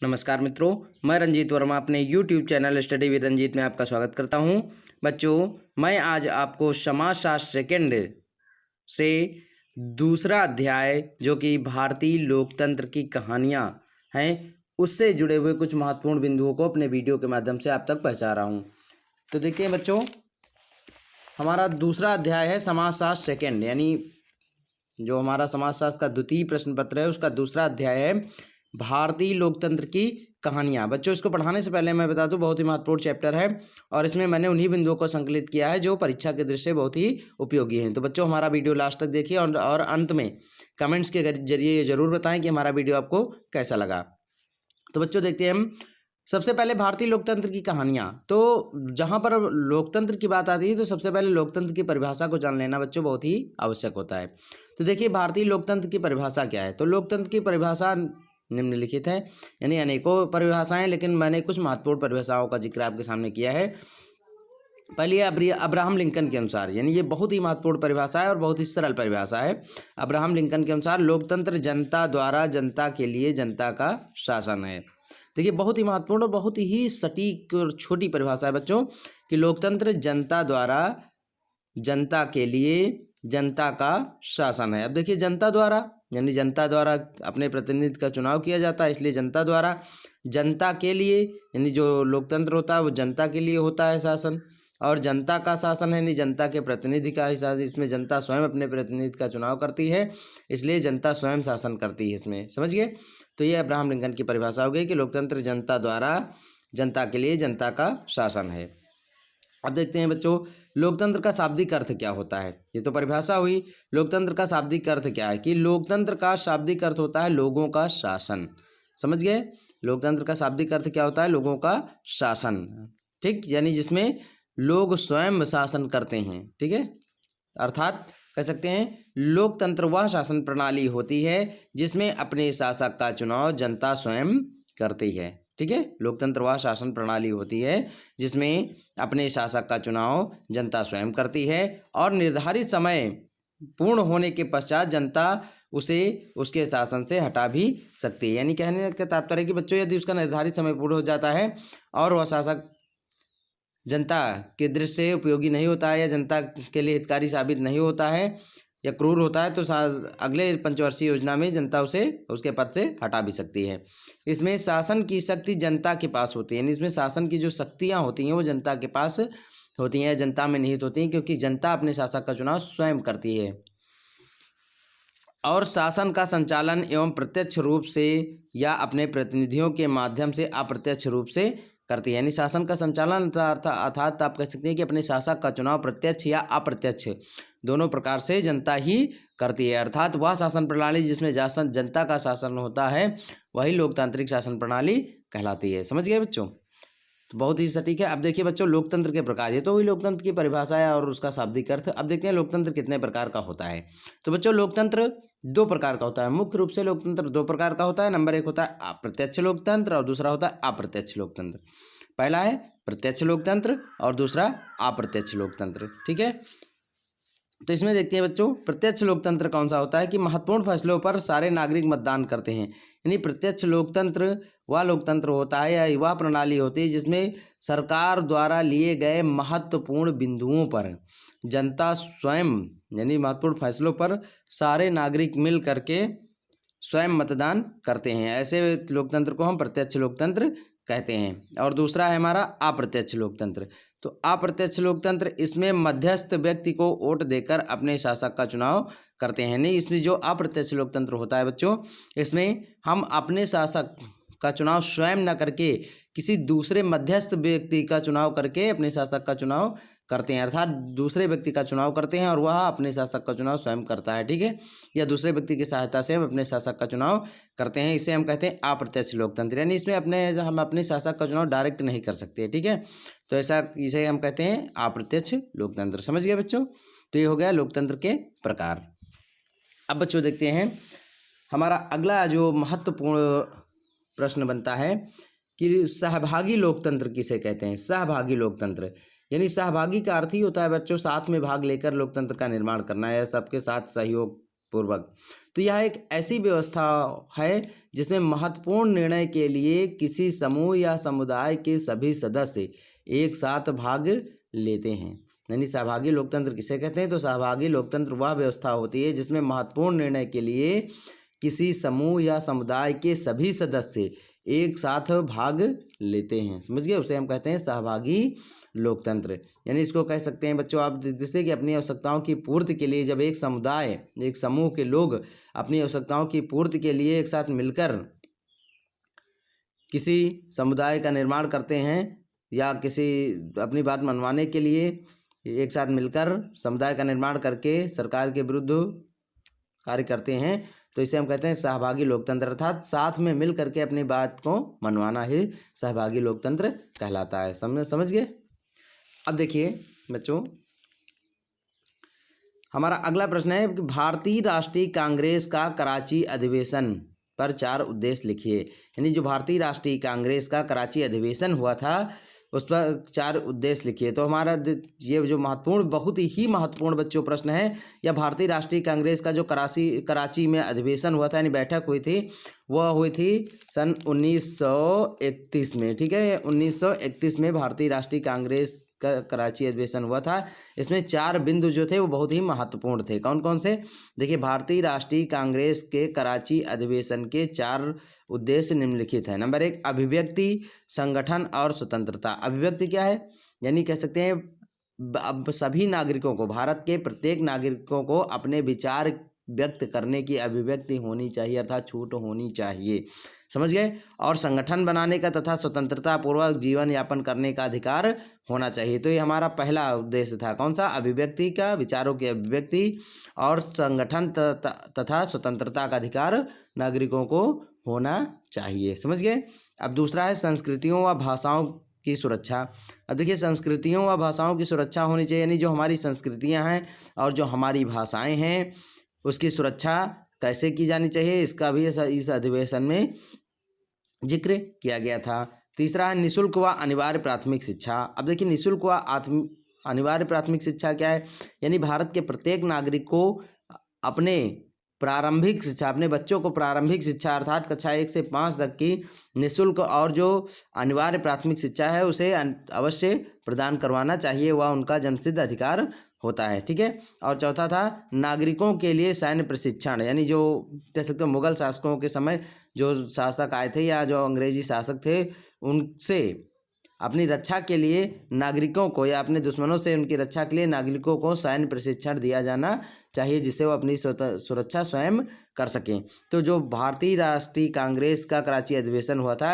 नमस्कार मित्रों, मैं रंजीत वर्मा अपने YouTube channel study with Ranjeet में आपका स्वागत करता हूं। बच्चों, मैं आज आपको समाजशास्त्र सेकंड से दूसरा अध्याय जो कि भारतीय लोकतंत्र की कहानियां हैं उससे जुड़े हुए कुछ महत्वपूर्ण बिंदुओं को अपने वीडियो के माध्यम से आप तक पहुंचा रहा हूं। तो देखिए बच्चों, हमारा दूसरा अध्याय है समाजशास्त्र सेकंड, यानी जो हमारा समाजशास्त्र का द्वितीय प्रश्न पत्र है उसका दूसरा अध्याय है भारतीय लोकतंत्र की कहानियां। बच्चों, इसको पढ़ाने से पहले मैं बता दूं, बहुत ही महत्वपूर्ण चैप्टर है और इसमें मैंने उन्हीं बिंदुओं को संकलित किया है जो परीक्षा के दृष्टि से बहुत ही उपयोगी हैं। तो बच्चों, हमारा वीडियो लास्ट तक देखिए और अंत में कमेंट्स के जरिए ये जरूर बताएं कि हमारा वीडियो आपको कैसा लगा। तो बच्चों, देखते हैं हम सबसे पहले भारतीय लोकतंत्र की कहानियां। तो जहां पर लोकतंत्र की बात आती है तो सबसे पहले लोकतंत्र की परिभाषा को जान लेना बच्चों बहुत ही आवश्यक होता है। तो देखिए, भारतीय लोकतंत्र की परिभाषा क्या है। तो लोकतंत्र की परिभाषा निम्नलिखित है, यानी अनेकों परिभाषाएं, लेकिन मैंने कुछ महत्वपूर्ण परिभाषाओं का जिक्र आपके सामने किया है। पहली है अब्राहम लिंकन के अनुसार, यानी ये बहुत ही महत्वपूर्ण परिभाषा है और बहुत ही सरल परिभाषा है। अब्राहम लिंकन के अनुसार लोकतंत्र जनता द्वारा जनता के लिए जनता का शासन है। देखिए, बहुत ही महत्वपूर्ण और बहुत ही सटीक और छोटी परिभाषा है बच्चों कि लोकतंत्र जनता द्वारा जनता के लिए जनता का शासन है। अब देखिए, जनता द्वारा यानी जनता द्वारा अपने प्रतिनिधि का चुनाव किया जाता है, इसलिए जनता द्वारा। जनता के लिए यानी जो लोकतंत्र होता है वो जनता के लिए होता है शासन, और जनता का शासन है यानी जनता के प्रतिनिधि का हिस्सा, इसमें जनता स्वयं अपने प्रतिनिधि का चुनाव करती है, इसलिए जनता स्वयं शासन करती है इसमें। समझ गए? तो ये अब्राहम लिंकन की परिभाषा हो गई कि लोकतंत्र जनता द्वारा जनता के लिए जनता का शासन है। अब देखते हैं बच्चों, लोकतंत्र का शाब्दिक अर्थ क्या होता है। ये तो परिभाषा हुई। लोकतंत्र का शाब्दिक अर्थ क्या है कि लोकतंत्र का शाब्दिक अर्थ होता है लोगों का शासन। समझ गए? लोकतंत्र का शाब्दिक अर्थ क्या होता है? लोगों का शासन। ठीक, यानी जिसमें लोग स्वयं शासन करते हैं। ठीक है, अर्थात कह सकते हैं लोकतंत्र वह शासन प्रणाली होती है जिसमें अपने शासक का चुनाव जनता स्वयं करती है। ठीक है, लोकतंत्र वह शासन प्रणाली होती है जिसमें अपने शासक का चुनाव जनता स्वयं करती है और निर्धारित समय पूर्ण होने के पश्चात जनता उसे उसके शासन से हटा भी सकती है। यानी कहने का तात्पर्य कि बच्चों, यदि उसका निर्धारित समय पूर्ण हो जाता है और वह शासक जनता के दृष्टि से उपयोगी नहीं होता है या जनता के लिए हितकारी साबित नहीं होता है या क्रूर होता है, तो अगले पंचवर्षीय योजना में जनता उसे उसके पद से हटा भी सकती है। इसमें शासन की शक्ति जनता के पास होती है, इसमें शासन की जो शक्तियाँ होती हैं वो जनता के पास होती हैं, जनता में निहित होती हैं, क्योंकि जनता अपने शासक का चुनाव स्वयं करती है और शासन का संचालन एवं प्रत्यक्ष रूप से या अपने प्रतिनिधियों के माध्यम से अप्रत्यक्ष रूप से करती है। यानी शासन का संचालन अर्थात आप कह सकते हैं कि अपने शासक का चुनाव प्रत्यक्ष या अप्रत्यक्ष दोनों प्रकार से जनता ही करती है। अर्थात वह शासन प्रणाली जिसमें जनता का शासन होता है वही लोकतांत्रिक शासन प्रणाली कहलाती है। समझ गए बच्चों? तो बहुत ही सटीक है। अब देखिए बच्चों, लोकतंत्र के प्रकार, ये तो हुई लोकतंत्र की परिभाषा है और उसका शाब्दिक अर्थ। अब देखते हैं लोकतंत्र कितने प्रकार का होता है। तो बच्चों, लोकतंत्र दो प्रकार का होता है। मुख्य रूप से लोकतंत्र दो प्रकार का होता है। नंबर एक होता है अप्रत्यक्ष लोकतंत्र और दूसरा होता है अप्रत्यक्ष लोकतंत्र। पहला है प्रत्यक्ष लोकतंत्र और दूसरा अप्रत्यक्ष लोकतंत्र। ठीक है, तो इसमें देखते हैं बच्चों, प्रत्यक्ष लोकतंत्र कौन सा होता है कि महत्वपूर्ण फैसलों पर सारे नागरिक मतदान करते हैं। यानी प्रत्यक्ष लोकतंत्र वह लोकतंत्र होता है या वह प्रणाली होती है जिसमें सरकार द्वारा लिए गए महत्वपूर्ण बिंदुओं पर जनता स्वयं, यानी महत्वपूर्ण फैसलों पर सारे नागरिक मिल करके स्वयं मतदान करते हैं। ऐसे लोकतंत्र को हम प्रत्यक्ष लोकतंत्र कहते हैं। और दूसरा है हमारा अप्रत्यक्ष लोकतंत्र। तो अप्रत्यक्ष लोकतंत्र, इसमें मध्यस्थ व्यक्ति को वोट देकर अपने शासक का चुनाव करते हैं। नहीं, इसमें जो अप्रत्यक्ष लोकतंत्र होता है बच्चों, इसमें हम अपने शासक का चुनाव स्वयं न करके किसी दूसरे मध्यस्थ व्यक्ति का चुनाव करके अपने शासक का चुनाव करते हैं। अर्थात दूसरे व्यक्ति का चुनाव करते हैं और वह अपने शासक का चुनाव स्वयं करता है। ठीक है, या दूसरे व्यक्ति की सहायता से हम अपने शासक का चुनाव करते हैं। इसे हम कहते हैं अप्रत्यक्ष लोकतंत्र। यानी इसमें हम अपने शासक का चुनाव डायरेक्ट नहीं कर सकते। ठीक है, तो इसे हम कहते हैं अप्रत्यक्ष लोकतंत्र। समझ गए बच्चों? तो ये हो गया लोकतंत्र के प्रकार। अब बच्चों देखते हैं हमारा अगला जो महत्वपूर्ण प्रश्न बनता है कि सहभागी लोकतंत्र किसे कहते हैं। सहभागी लोकतंत्र यानी सहभागी का अर्थ ही होता है बच्चों साथ में भाग लेकर लोकतंत्र का निर्माण करना है, सबके साथ सहयोग पूर्वक। तो यह एक ऐसी व्यवस्था है जिसमें महत्वपूर्ण निर्णय के लिए किसी समूह या समुदाय के सभी सदस्य एक साथ भाग लेते हैं। यानी सहभागी लोकतंत्र किसे कहते हैं? तो सहभागी लोकतंत्र वह व्यवस्था होती है जिसमें महत्वपूर्ण निर्णय के लिए किसी समूह या समुदाय के सभी सदस्य एक साथ भाग लेते हैं। समझ गए? उसे हम कहते हैं सहभागी लोकतंत्र। यानी इसको कह सकते हैं बच्चों आप, जिससे कि अपनी आवश्यकताओं की पूर्ति के लिए जब एक समुदाय, एक समूह के लोग अपनी आवश्यकताओं की पूर्ति के लिए एक साथ मिलकर किसी समुदाय का निर्माण करते हैं या किसी अपनी बात मनवाने के लिए एक साथ मिलकर समुदाय का निर्माण करके सरकार के विरुद्ध कार्य करते हैं, तो इसे हम कहते हैं सहभागी लोकतंत्र। अर्थात साथ में मिल करके अपनी बात को मनवाना ही सहभागी लोकतंत्र कहलाता है। समझ गए? अब देखिए बच्चों, हमारा अगला प्रश्न है कि भारतीय राष्ट्रीय कांग्रेस का कराची अधिवेशन पर 4 उद्देश्य लिखिए। यानी जो भारतीय राष्ट्रीय कांग्रेस का कराची अधिवेशन हुआ था उस पर 4 उद्देश्य लिखिए। तो हमारा ये जो महत्वपूर्ण, बहुत ही महत्वपूर्ण बच्चों प्रश्न है, यह भारतीय राष्ट्रीय कांग्रेस का जो कराची में अधिवेशन हुआ था, यानी बैठक हुई थी, वह हुई थी सन 1931 में। ठीक है, 1931 में भारतीय राष्ट्रीय कांग्रेस का कराची अधिवेशन हुआ था। इसमें 4 बिंदु जो थे वो बहुत ही महत्वपूर्ण थे। कौन कौन से? देखिए, भारतीय राष्ट्रीय कांग्रेस के कराची अधिवेशन के 4 उद्देश्य निम्नलिखित है। नंबर 1, अभिव्यक्ति, संगठन और स्वतंत्रता। अभिव्यक्ति क्या है? यानी कह सकते हैं अब सभी नागरिकों को, भारत के प्रत्येक नागरिकों को अपने विचार व्यक्त करने की अभिव्यक्ति होनी चाहिए, अर्थात छूट होनी चाहिए। समझ गए? और संगठन बनाने का तथा स्वतंत्रता पूर्वक जीवन यापन करने का अधिकार होना चाहिए। तो ये हमारा पहला उद्देश्य था। कौन सा? अभिव्यक्ति का, विचारों की अभिव्यक्ति और संगठन तथा स्वतंत्रता का अधिकार नागरिकों को होना चाहिए। समझ गए? अब दूसरा है संस्कृतियों व भाषाओं की सुरक्षा। अब देखिए, संस्कृतियों व भाषाओं की सुरक्षा होनी चाहिए, यानी जो हमारी संस्कृतियां हैं और जो हमारी भाषाएं हैं उसकी सुरक्षा कैसे की जानी चाहिए, इसका भी इस अधिवेशन में जिक्र किया गया था। तीसरा है निःशुल्क व अनिवार्य प्राथमिक शिक्षा। अब देखिए, निःशुल्क व अनिवार्य प्राथमिक शिक्षा क्या है? यानी भारत के प्रत्येक नागरिक को अपने प्रारंभिक शिक्षा, अपने बच्चों को प्रारंभिक शिक्षा अर्थात कक्षा 1 से 5 तक की निःशुल्क और जो अनिवार्य प्राथमिक शिक्षा है उसे अवश्य प्रदान करवाना चाहिए, वह उनका जन्मसिद्ध अधिकार होता है। ठीक है। और चौथा था नागरिकों के लिए सैन्य प्रशिक्षण, यानी जो कह सकते हो मुगल शासकों के समय जो शासक आए थे या जो अंग्रेजी शासक थे उनसे अपनी रक्षा के लिए नागरिकों को या अपने दुश्मनों से उनकी रक्षा के लिए नागरिकों को सैन्य प्रशिक्षण दिया जाना चाहिए, जिससे वो अपनी सुरक्षा स्वयं कर सकें। तो जो भारतीय राष्ट्रीय कांग्रेस का कराची अधिवेशन हुआ था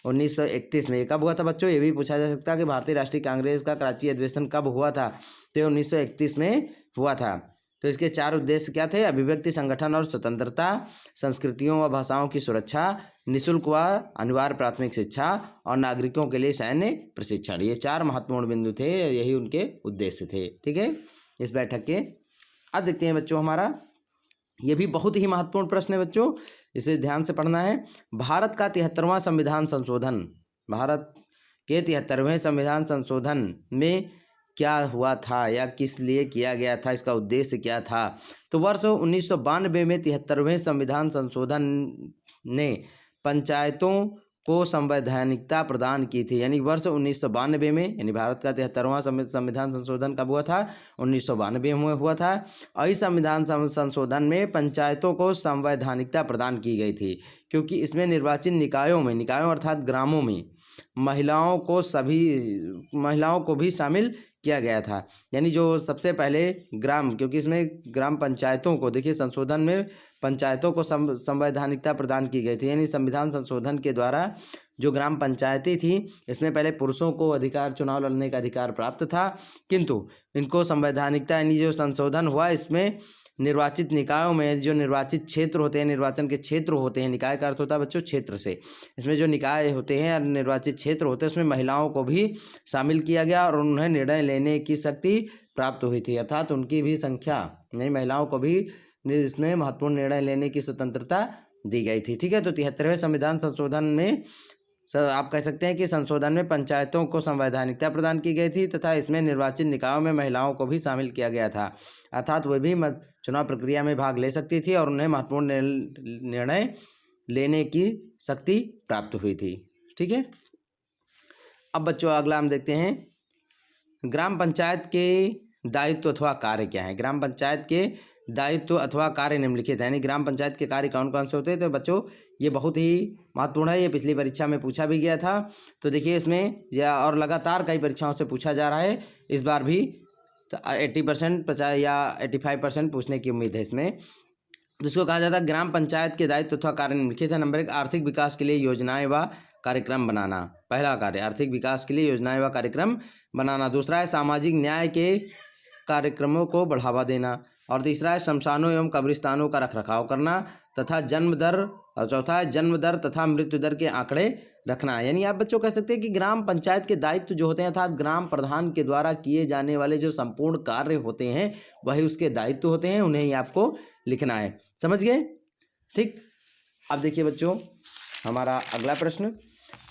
1931 में, कब हुआ था बच्चों? ये भी पूछा जा सकता है कि भारतीय राष्ट्रीय कांग्रेस का कराची अधिवेशन कब हुआ था? तो 1931 में हुआ था। तो इसके 4 उद्देश्य क्या थे? अभिव्यक्ति, संगठन और स्वतंत्रता, संस्कृतियों व भाषाओं की सुरक्षा, निःशुल्क व अनिवार्य प्राथमिक शिक्षा और नागरिकों के लिए सैन्य प्रशिक्षण। ये 4 महत्वपूर्ण बिंदु थे, यही उनके उद्देश्य थे। ठीक है, इस बैठक के। अब देखते हैं बच्चों, हमारा ये भी बहुत ही महत्वपूर्ण प्रश्न है बच्चों, इसे ध्यान से पढ़ना है। भारत का 73वां संविधान संशोधन, भारत के 73वें संविधान संशोधन में क्या हुआ था या किस लिए किया गया था, इसका उद्देश्य क्या था? तो वर्ष 1992 में 73वें संविधान संशोधन ने पंचायतों को संवैधानिकता प्रदान की थी। यानी वर्ष 1992 में, यानी भारत का 73वां संविधान संशोधन कब हुआ था? 1992 में हुआ था। और इस संविधान संशोधन में पंचायतों को संवैधानिकता प्रदान की गई थी, क्योंकि इसमें निर्वाचित निकायों में, निकायों अर्थात ग्रामों में महिलाओं को भी शामिल किया गया था। यानी जो सबसे पहले ग्राम, क्योंकि इसमें ग्राम पंचायतों को, देखिए संशोधन में पंचायतों को संवैधानिकता प्रदान की गई थी। यानी संविधान संशोधन के द्वारा जो ग्राम पंचायतें थी, इसमें पहले पुरुषों को अधिकार, चुनाव लड़ने का अधिकार प्राप्त था, किंतु इनको संवैधानिकता, यानी जो संशोधन हुआ इसमें निर्वाचित निकायों में जो निर्वाचित क्षेत्र होते हैं, निर्वाचन के क्षेत्र होते हैं, निकाय का अर्थ होता है बच्चों क्षेत्र से, इसमें जो निकाय होते हैं, निर्वाचित क्षेत्र होते हैं, उसमें महिलाओं को भी शामिल किया गया और उन्हें निर्णय लेने की शक्ति प्राप्त हुई थी, अर्थात उनकी भी संख्या, यानी महिलाओं को भी इसमें महत्वपूर्ण निर्णय लेने की स्वतंत्रता दी गई थी। ठीक है, तो 73वें संविधान संशोधन में सर आप कह सकते हैं कि संशोधन में पंचायतों को संवैधानिकता प्रदान की गई थी तथा इसमें निर्वाचित निकायों में महिलाओं को भी शामिल किया गया था, अर्थात वे भी चुनाव प्रक्रिया में भाग ले सकती थी और उन्हें महत्वपूर्ण निर्णय लेने की शक्ति प्राप्त हुई थी। ठीक है, अब बच्चों अगला हम देखते हैं ग्राम पंचायत के दायित्व अथवा कार्य क्या है। ग्राम पंचायत के दायित्व अथवा कार्य निम्नलिखित है, यानी ग्राम पंचायत के कार्य कौन कौन से होते हैं। तो बच्चों ये बहुत ही महत्वपूर्ण है, ये पिछली परीक्षा में पूछा भी गया था। तो देखिए इसमें या और लगातार कई परीक्षाओं से पूछा जा रहा है, इस बार भी 80% 50 या 85% पूछने की उम्मीद है इसमें। जिसको कहा जाता है ग्राम पंचायत के दायित्व अथवा कार्य निम्नलिखित है। नंबर 1, आर्थिक विकास के लिए योजनाएं व कार्यक्रम बनाना। पहला कार्य आर्थिक विकास के लिए योजनाएं व कार्यक्रम बनाना। दूसरा है सामाजिक न्याय के कार्यक्रमों को बढ़ावा देना। और तीसरा है शमशानों एवं कब्रिस्तानों का रखरखाव करना तथा जन्म दर। और चौथा है जन्म दर तथा मृत्यु दर के आंकड़े रखना। यानी आप बच्चों कह सकते हैं कि ग्राम पंचायत के दायित्व जो होते हैं अर्थात ग्राम प्रधान के द्वारा किए जाने वाले जो संपूर्ण कार्य होते हैं वही उसके दायित्व होते हैं, उन्हें ही आपको लिखना है। समझ गए? ठीक, अब देखिए बच्चों हमारा अगला प्रश्न,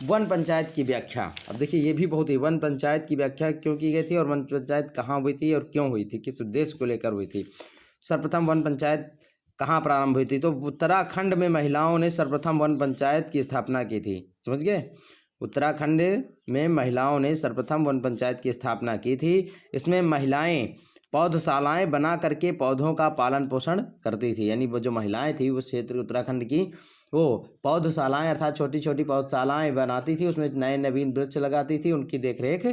वन पंचायत की व्याख्या। अब देखिए ये भी बहुत ही, वन पंचायत की व्याख्या क्यों की गई थी और वन पंचायत कहाँ हुई थी और क्यों हुई थी, किस उद्देश्य को लेकर हुई थी। सर्वप्रथम वन पंचायत कहाँ प्रारंभ हुई थी? तो उत्तराखंड में महिलाओं ने सर्वप्रथम वन पंचायत की स्थापना की थी। समझ गए? उत्तराखंड में महिलाओं ने सर्वप्रथम वन पंचायत की स्थापना की थी। इसमें महिलाएं पौधशालाएं बना करके पौधों का पालन पोषण करती थी। यानी वो जो महिलाएं थी उस क्षेत्र उत्तराखंड की, वो पौधशालाएं अर्थात छोटी छोटी पौधशालाएं बनाती थी, उसमें नए नवीन वृक्ष लगाती थी, उनकी देखरेख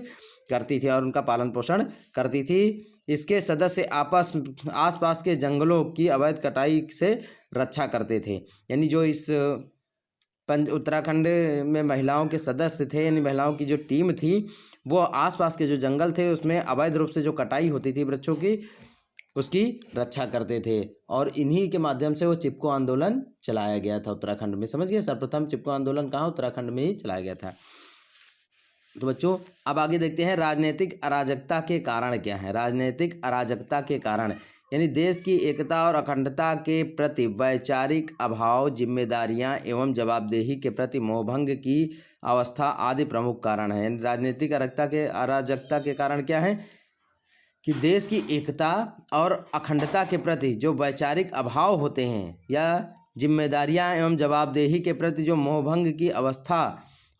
करती थी और उनका पालन पोषण करती थी। इसके सदस्य आसपास के जंगलों की अवैध कटाई से रक्षा करते थे। यानी जो इस उत्तराखंड में महिलाओं के सदस्य थे, यानी महिलाओं की जो टीम थी, वो आसपास के जो जंगल थे उसमें अवैध रूप से जो कटाई होती थी वृक्षों की, उसकी रक्षा करते थे। और इन्हीं के माध्यम से वो चिपको आंदोलन चलाया गया था उत्तराखंड में। समझ गए? सर्वप्रथम चिपको आंदोलन कहाँ? उत्तराखंड में ही चलाया गया था। तो बच्चों अब आगे देखते हैं राजनीतिक अराजकता के कारण क्या है। राजनीतिक अराजकता के कारण यानी देश की एकता और अखंडता के प्रति वैचारिक अभाव, जिम्मेदारियां एवं जवाबदेही के प्रति मोहभंग की अवस्था आदि प्रमुख कारण है। राजनीतिक अराजकता के कारण क्या है कि देश की एकता और अखंडता के प्रति जो वैचारिक अभाव होते हैं या जिम्मेदारियां एवं जवाबदेही के प्रति जो मोहभंग की अवस्था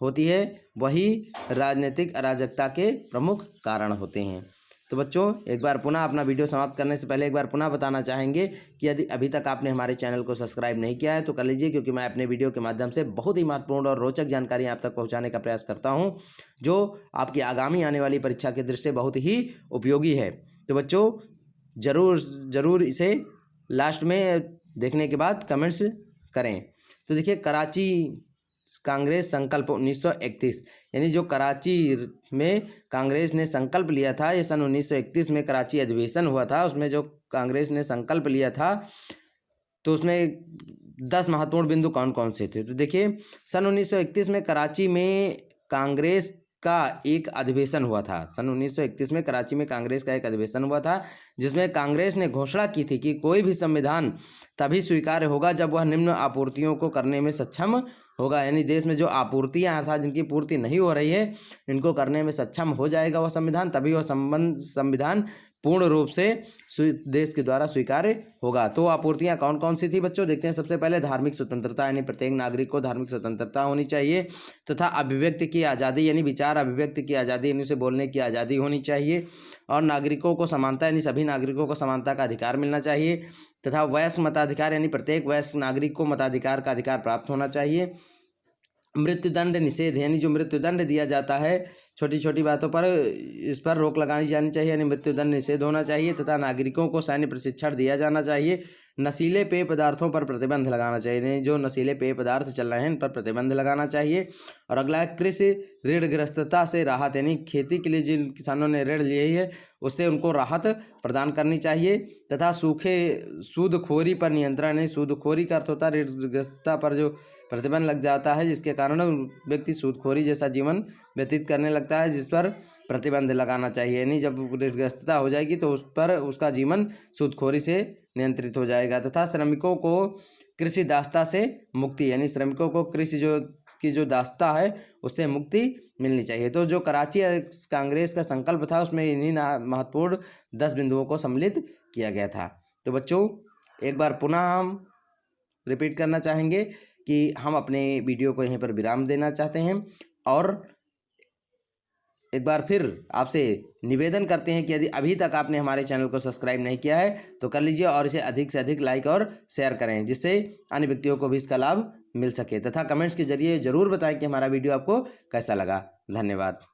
होती है, वही राजनीतिक अराजकता के प्रमुख कारण होते हैं। तो बच्चों एक बार पुनः अपना वीडियो समाप्त करने से पहले एक बार पुनः बताना चाहेंगे कि यदि अभी तक आपने हमारे चैनल को सब्सक्राइब नहीं किया है तो कर लीजिए, क्योंकि मैं अपने वीडियो के माध्यम से बहुत ही महत्वपूर्ण और रोचक जानकारी आप तक पहुंचाने का प्रयास करता हूं, जो आपकी आगामी आने वाली परीक्षा की दृष्टि से बहुत ही उपयोगी है। तो बच्चों ज़रूर इसे लास्ट में देखने के बाद कमेंट्स करें। तो देखिए कराची कांग्रेस संकल्प 1931, यानी जो कराची में कांग्रेस ने संकल्प लिया था, ये सन 1931 में कराची अधिवेशन हुआ था, उसमें जो कांग्रेस ने संकल्प लिया था तो उसमें 10 महत्वपूर्ण बिंदु कौन कौन से थे। तो देखिए सन 1931 में कराची में कांग्रेस का एक अधिवेशन हुआ था। सन 1931 में कराची में कांग्रेस का एक अधिवेशन हुआ था जिसमें कांग्रेस ने घोषणा की थी कि कोई भी संविधान तभी स्वीकार्य होगा जब वह निम्न आपूर्तियों को करने में सक्षम होगा। यानी देश में जो आपूर्तियां अर्थात जिनकी पूर्ति नहीं हो रही है, इनको करने में सक्षम हो जाएगा वह संविधान, तभी वह संविधान पूर्ण रूप से देश के द्वारा स्वीकार्य होगा। तो आपूर्तियां कौन कौन सी थी बच्चों, देखते हैं। सबसे पहले धार्मिक स्वतंत्रता, यानी प्रत्येक नागरिक को धार्मिक स्वतंत्रता होनी चाहिए, तथा अभिव्यक्ति की आज़ादी, यानी विचार अभिव्यक्ति की आज़ादी, यानी उसे बोलने की आज़ादी होनी चाहिए। और नागरिकों को समानता, यानी सभी नागरिकों को समानता का अधिकार मिलना चाहिए, तथा वयस्क मताधिकार, यानी प्रत्येक वयस्क नागरिक को मताधिकार का अधिकार प्राप्त होना चाहिए। मृत्युदंड निषेध, यानी जो मृत्युदंड दिया जाता है छोटी छोटी बातों पर, इस पर रोक लगानी जानी चाहिए, यानी मृत्युदंड निषेध होना चाहिए। तथा नागरिकों को सैन्य प्रशिक्षण दिया जाना चाहिए। नशीले पेय पदार्थों पर प्रतिबंध लगाना चाहिए, जो नशीले पेय पदार्थ चल रहे हैं इन पर प्रतिबंध लगाना चाहिए। और अगला है कृषि ऋणग्रस्तता से राहत, यानी खेती के लिए जिन किसानों ने ऋण लिए है उससे उनको राहत प्रदान करनी चाहिए। तथा सूदखोरी पर नियंत्रण, यानी सूदखोरी का अर्थ होता है ऋणग्रस्तता पर जो प्रतिबंध लग जाता है जिसके कारण व्यक्ति सूदखोरी जैसा जीवन व्यतीत करने लगता है, जिस पर प्रतिबंध लगाना चाहिए। यानी जब ऋणग्रस्तता हो जाएगी तो उस पर उसका जीवन सूदखोरी से नियंत्रित हो जाएगा। तथा श्रमिकों को कृषि दास्ता से मुक्ति, यानी श्रमिकों को कृषि जो दास्ता है उससे मुक्ति मिलनी चाहिए। तो जो कराची कांग्रेस का संकल्प था उसमें इन्हीं महत्वपूर्ण 10 बिंदुओं को सम्मिलित किया गया था। तो बच्चों एक बार पुनः हम रिपीट करना चाहेंगे कि हम अपने वीडियो को यहीं पर विराम देना चाहते हैं और एक बार फिर आपसे निवेदन करते हैं कि यदि अभी तक आपने हमारे चैनल को सब्सक्राइब नहीं किया है तो कर लीजिए और इसे अधिक से अधिक लाइक और शेयर करें, जिससे अन्य व्यक्तियों को भी इसका लाभ मिल सके, तथा कमेंट्स के जरिए ज़रूर बताएं कि हमारा वीडियो आपको कैसा लगा। धन्यवाद।